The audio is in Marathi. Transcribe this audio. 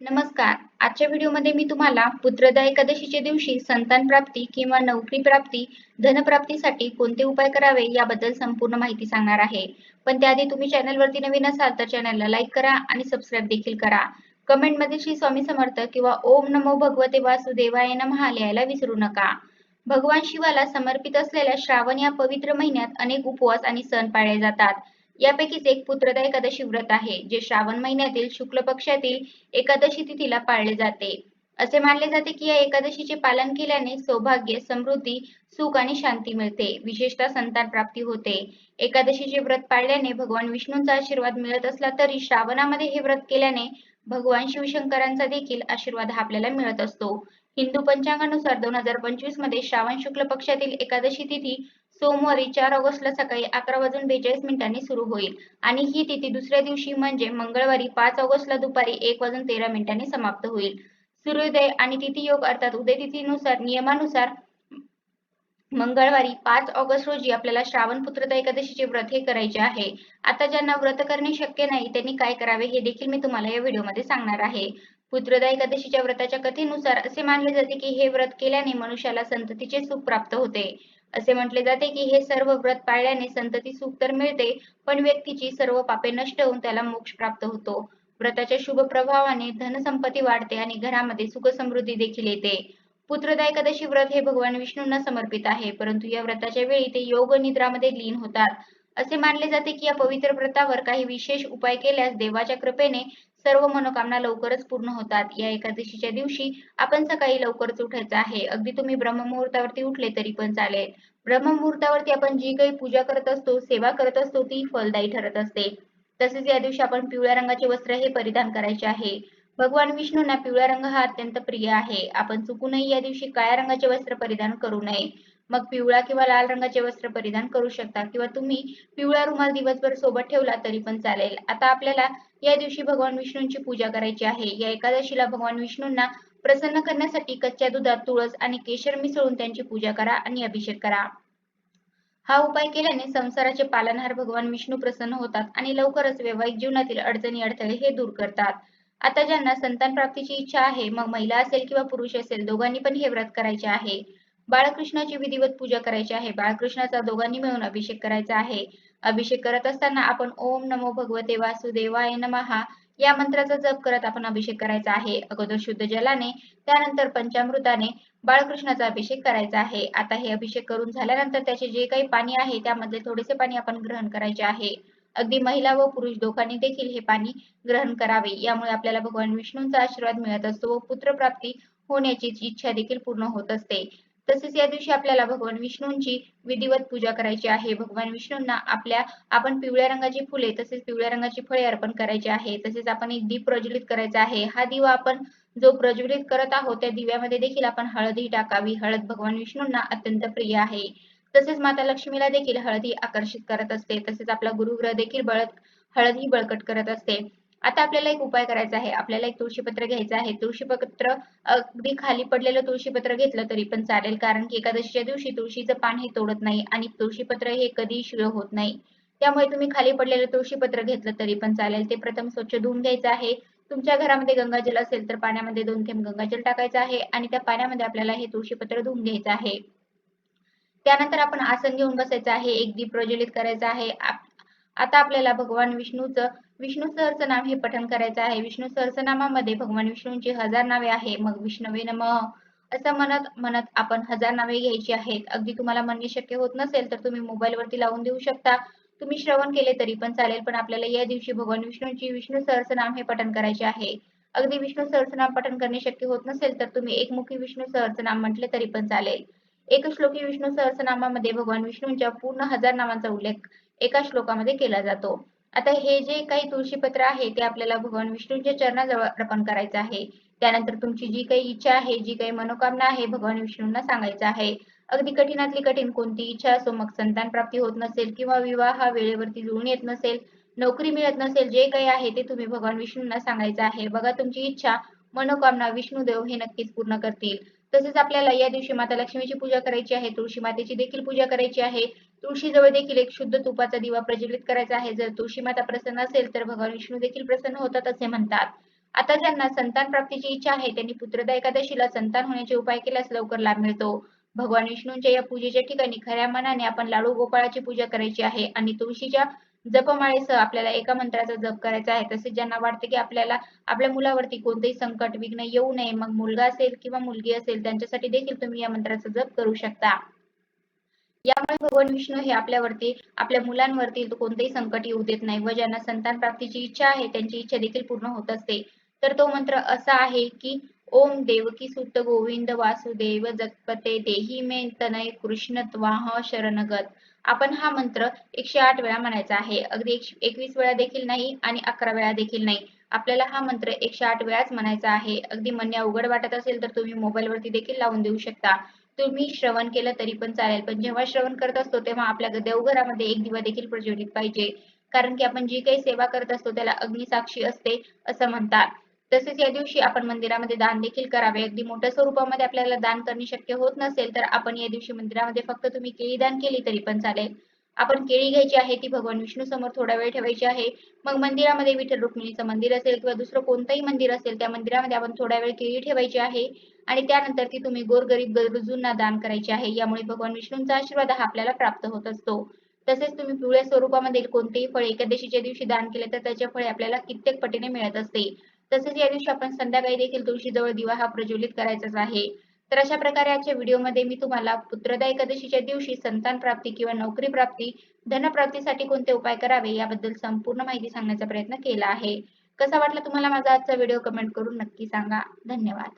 नमस्कार. आजच्या व्हिडिओमध्ये मी तुम्हाला पुत्रदा एकादशीच्या दिवशी संतान प्राप्ती किंवा नोकरी प्राप्ती, धनप्राप्तीसाठी कोणते उपाय करावे याबद्दल संपूर्ण माहिती सांगणार आहे. पण त्याआधी तुम्ही चॅनलवरती नवीन असाल तर चॅनलला लाईक करा आणि सबस्क्राईब देखील करा. कमेंटमध्ये श्री स्वामी समर्थ किंवा ओम नमो भगवते वासुदेवाय नमः लिहायला विसरू नका. भगवान शिवाला समर्पित असलेल्या श्रावण या पवित्र महिन्यात अनेक उपवास आणि सण पाळले जातात. यापैकीच एक पुत्रदा एकादशी व्रत आहे, जे श्रावण महिन्यातील शुक्ल पक्षातील एकादशी तिथीला पाळले जाते. असे मानले जाते की या एकादशीचे पालन केल्याने सौभाग्य, समृद्धी, सुख आणि शांती मिळते. विशेषतः संतान प्राप्ती होते. एकादशीचे व्रत पाळल्याने भगवान विष्णूंचा आशीर्वाद मिळत असला तरी श्रावणामध्ये हे व्रत केल्याने भगवान शिवशंकरांचा देखील आशीर्वाद हा आपल्याला मिळत असतो. हिंदू पंचांगानुसार 2025 मध्ये श्रावण शुक्ल पक्षातील एकादशी तिथी सोमवारी 4 ऑगस्टला सकाळी 11:42 सुरू होईल आणि ही तिथी दुसऱ्या दिवशी म्हणजे मंगळवारी 5 ऑगस्टला दुपारी 1:13 समाप्त होईल. सूर्योदय आणि तिथी योग अर्थात उदय तिथीनुसार नियमानुसार मंगळवारी 5 ऑगस्ट रोजी आपल्याला श्रावण पुत्रदा एकादशीचे व्रत हे करायचे आहे. आता ज्यांना व्रत करणे शक्य नाही त्यांनी काय करावे हे देखील मी तुम्हाला या व्हिडिओमध्ये सांगणार आहे. पुत्रदा एकादशीच्या व्रताच्या कथेनुसार असे मानले जाते की हे व्रत केल्याने मनुष्याला संततीचे सुख प्राप्त होते. असे म्हटले जाते की हे सर्व व्रत पाळल्याने संतती सुख तर मिळते, पण व्यक्तीची सर्व पापे नष्ट होऊन त्याला मोक्ष प्राप्त होतो. व्रताच्या शुभ प्रभावाने धनसंपत्ती वाढते आणि घरामध्ये सुख समृद्धी देखील येते. पुत्रदा एकादशी व्रत हे भगवान विष्णूंना समर्पित आहे, परंतु या व्रताच्या वेळी ते योग निद्रामध्ये लीन होतात. असे मानले जाते की या पवित्र व्रतावर काही विशेष उपाय केल्यास देवाच्या कृपेने सर्व मनोकामना लवकरच पूर्ण होतात. या एकादशीच्या दिवशी आपण सकाळी लवकरच उठायचं आहे. अगदी तुम्ही ब्रह्ममुहूर्तावरती उठले तरी पण चालेल. ब्रह्ममुहूर्तावरती आपण जी काही पूजा करत असतो, सेवा करत असतो ती फलदायी ठरत असते. तसेच या दिवशी आपण पिवळ्या रंगाचे वस्त्र हे परिधान करायचे आहे. भगवान विष्णूंना पिवळा रंग हा अत्यंत प्रिय आहे. आपण चुकूनही या दिवशी काळ्या रंगाचे वस्त्र परिधान करू नये. मग पिवळा किंवा लाल रंगाचे वस्त्र परिधान करू शकता किंवा तुम्ही पिवळा रुमाल दिवसभर सोबत ठेवला तरी पण चालेल. आता आपल्याला या दिवशी भगवान विष्णूंची पूजा करायची आहे. या एकादशीला भगवान विष्णूंना प्रसन्न करण्यासाठी कच्च्या दुधात तुळस आणि केशर मिसळून त्यांची पूजा करा आणि अभिषेक करा. हा उपाय केल्याने संसाराचे पालनहार भगवान विष्णू प्रसन्न होतात आणि लवकरच वैवाहिक जीवनातील अडचणी अडथळे हे दूर करतात. आता ज्यांना संतान प्राप्तीची इच्छा आहे, मग महिला असेल किंवा पुरुष असेल दोघांनी पण हे व्रत करायचे आहे. बाळकृष्णाची विधिवत पूजा करायची आहे. बाळकृष्णाचा दोघांनी मिळून अभिषेक करायचा आहे. अभिषेक करत असताना आपण ओम नमो भगवते वासुदेवाय नमः या मंत्राचा जप करत आपण अभिषेक करायचा आहे. अगोदर शुद्ध जलाने, त्यानंतर पंचामृताने बाळकृष्णाचा अभिषेक करायचा आहे. आता हे अभिषेक करून झाल्यानंतर त्याचे जे काही पाणी आहे त्यामधले थोडेसे पाणी आपण ग्रहण करायचे आहे. अगदी महिला व पुरुष दोघांनी देखील हे पाणी ग्रहण करावे. यामुळे आपल्याला भगवान विष्णूंचा आशीर्वाद मिळत असतो व पुत्रप्राप्ती होण्याची इच्छा देखील पूर्ण होत असते. तसेच या दिवशी आपल्याला भगवान विष्णूंची विधिवत पूजा करायची आहे. भगवान विष्णूंना आपण पिवळ्या रंगाची फुले तसेच पिवळ्या रंगाची फळे अर्पण करायची आहे. तसेच आपण एक दीप प्रज्वलित करायचा आहे. हा दिवा आपण जो प्रज्वलित करत आहोत त्या दिव्यामध्ये देखील आपण हळदी टाकावी. हळद भगवान विष्णूंना अत्यंत प्रिय आहे. तसेच माता लक्ष्मीला देखील हळद ही आकर्षित करत असते. तसेच आपला गुरुग्रह देखील हळद ही बळकट करत असते. आता आपल्याला एक उपाय करायचा आहे. आपल्याला एक तुळशीपत्र घ्यायचं आहे. तुळशीपत्र अगदी खाली पडलेलं तुळशीपत्र घेतलं तरी पण चालेल, कारण की एकादशीच्या दिवशी तुळशीचं पान हे तोडत नाही आणि तुळशीपत्र हे कधीही शिळ होत नाही. त्यामुळे तुम्ही खाली पडलेलं तुळशीपत्र घेतलं तरी पण चालेल. ते प्रथम स्वच्छ धुवून घ्यायचं आहे. तुमच्या घरामध्ये गंगाजल असेल तर पाण्यामध्ये 2 थेंब गंगाजल टाकायचं आहे आणि त्या पाण्यामध्ये आपल्याला हे तुळशीपत्र धुवून घ्यायचं आहे. त्यानंतर आपण आसन घेऊन बसायचं आहे. एक दीप प्रज्वलित करायचा आहे. आता आपल्याला भगवान विष्णू सहस्त्रनाम हे पठण करायचं आहे. विष्णू सहस्त्रनामामध्ये भगवान विष्णूंची 1000 नावे आहे. मग विष्णवे नमः असं म्हणत म्हणत आपण 1000 नावे घ्यायची आहेत. अगदी तुम्हाला म्हणणे शक्य होत नसेल तर तुम्ही मोबाईलवरती लावून देऊ शकता. तुम्ही श्रवण केले तरी पण चालेल, पण आपल्याला या दिवशी भगवान विष्णूंची विष्णू सहस्त्रनाम हे पठण करायचे आहे. अगदी विष्णू सहस्त्रनाम पठण करणे शक्य होत नसेल तर तुम्ही एकमुखी विष्णू सहस्त्रनाम म्हटले तरी पण चालेल. एकश्लोकी विष्णू सहस्त्रनामामध्ये भगवान विष्णूंच्या पूर्ण 1000 नावांचा उल्लेख एका श्लोकामध्ये केला जातो. आता हे जे काही तुळशीपत्र आहे ते आपल्याला भगवान विष्णूंच्या चरणाजवळ अर्पण करायचं आहे. त्यानंतर तुमची जी काही इच्छा आहे, जी काही मनोकामना आहे भगवान विष्णूंना सांगायचं आहे. अगदी कठीणातली कठीण कोणती इच्छा असो, मग संतान प्राप्ती होत नसेल किंवा विवाह वेळेवरती जुळून येत नसेल, नोकरी मिळत नसेल, जे काही आहे ते तुम्ही भगवान विष्णूंना सांगायचं आहे. बघा तुमची इच्छा, मनोकामना विष्णुदेव हे नक्कीच पूर्ण करतील. तसेच आपल्याला या दिवशी माता लक्ष्मीची पूजा करायची आहे. तुळशी मातेची देखील पूजा करायची आहे. तुळशीजवळ देखील एक शुद्ध तुपाचा दिवा प्रज्वलित करायचा आहे. जर तुळशी माता प्रसन्न असेल तर भगवान विष्णू देखील प्रसन्न होतात असे म्हणतात. आता ज्यांना संतान प्राप्तीची इच्छा आहे त्यांनी पुत्रदा एकादशीला संतान होण्याचे उपाय केल्यास लवकर लाभ मिळतो. भगवान विष्णूंच्या या पूजेच्या ठिकाणी खऱ्या मनाने आपण लाडू गोपाळाची पूजा करायची आहे आणि तुळशीच्या जपमाळेसह आपल्याला एका मंत्राचा जप करायचा आहे. तसेच ज्यांना वाटते की आपल्याला आपल्या मुलावरती कोणतेही संकट विघ्न येऊ नये, मग मुलगा असेल किंवा मुलगी असेल त्यांच्यासाठी देखील तुम्ही या मंत्राचा जप करू शकता. यामुळे भगवान विष्णू हे आपल्यावरती आपल्या मुलांवरती कोणतेही संकट येऊ देत नाही व ज्यांना संतान प्राप्तीची इच्छा आहे त्यांची इच्छा देखील पूर्ण होत असते. तर तो मंत्र असा आहे की ओम देवकी सुत गोविंद वासुदेव जगपते देही मे तनय कृष्ण त्वाह शरणगत. आपण हा मंत्र 108 वेळा म्हणायचा आहे. अगदी 21 वेळा देखील नाही आणि 11 वेळा देखील नाही. आपल्याला हा मंत्र 108 वेळाच म्हणायचा आहे. अगदी म्हणणे अवघड वाटत असेल तर तुम्ही मोबाईलवरती देखील लावून देऊ शकता. तुम्ही श्रवण केलं तरी पण चालेल, पण जेव्हा श्रवण करत असतो तेव्हा आपल्या देवघरामध्ये एक दिवा देखील प्रज्वलित पाहिजे. कारण की आपण जी काही सेवा करत असतो त्याला अग्निसाक्षी असते असं म्हणतात. तसेच या दिवशी आपण मंदिरामध्ये दान देखील करावे. अगदी मोठ्या स्वरूपामध्ये आपल्याला दान करणे शक्य होत नसेल तर आपण या दिवशी मंदिरामध्ये फक्त तुम्ही केळी दान केली तरी पण चालेल. आपण केळी घ्यायची आहे ती भगवान विष्णू समोर थोडा वेळ ठेवायची आहे. मग मंदिरामध्ये विठ्ठल रुक्मिणीचं मंदिर असेल किंवा दुसरं कोणतंही मंदिर असेल त्या मंदिरामध्ये आपण थोडा वेळ केळी ठेवायची आहे आणि त्यानंतर ती तुम्ही गोरगरीब गरजूंना दान करायची आहे. यामुळे भगवान विष्णूंचा आशीर्वाद हा आपल्याला प्राप्त होत असतो. तसेच तुम्ही पिवळ्या स्वरूपामध्ये कोणतेही फळ एकादशीच्या दिवशी दान केले तर त्याचे फळे आपल्याला कित्येक पटीने मिळत असते. तसेच या दिवशी आपण संध्याकाळी देखील तुळशीजवळ दिवा हा प्रज्वलित करायचाच आहे. तर अशा प्रकारे आजच्या व्हिडिओमध्ये मी तुम्हाला पुत्रदा एकादशीच्या दिवशी संतान प्राप्ती किंवा नोकरी प्राप्ती, धनप्राप्तीसाठी कोणते उपाय करावे याबद्दल संपूर्ण माहिती सांगण्याचा प्रयत्न केला आहे. कसा वाटला तुम्हाला माझा आजचा व्हिडिओ कमेंट करून नक्की सांगा. धन्यवाद.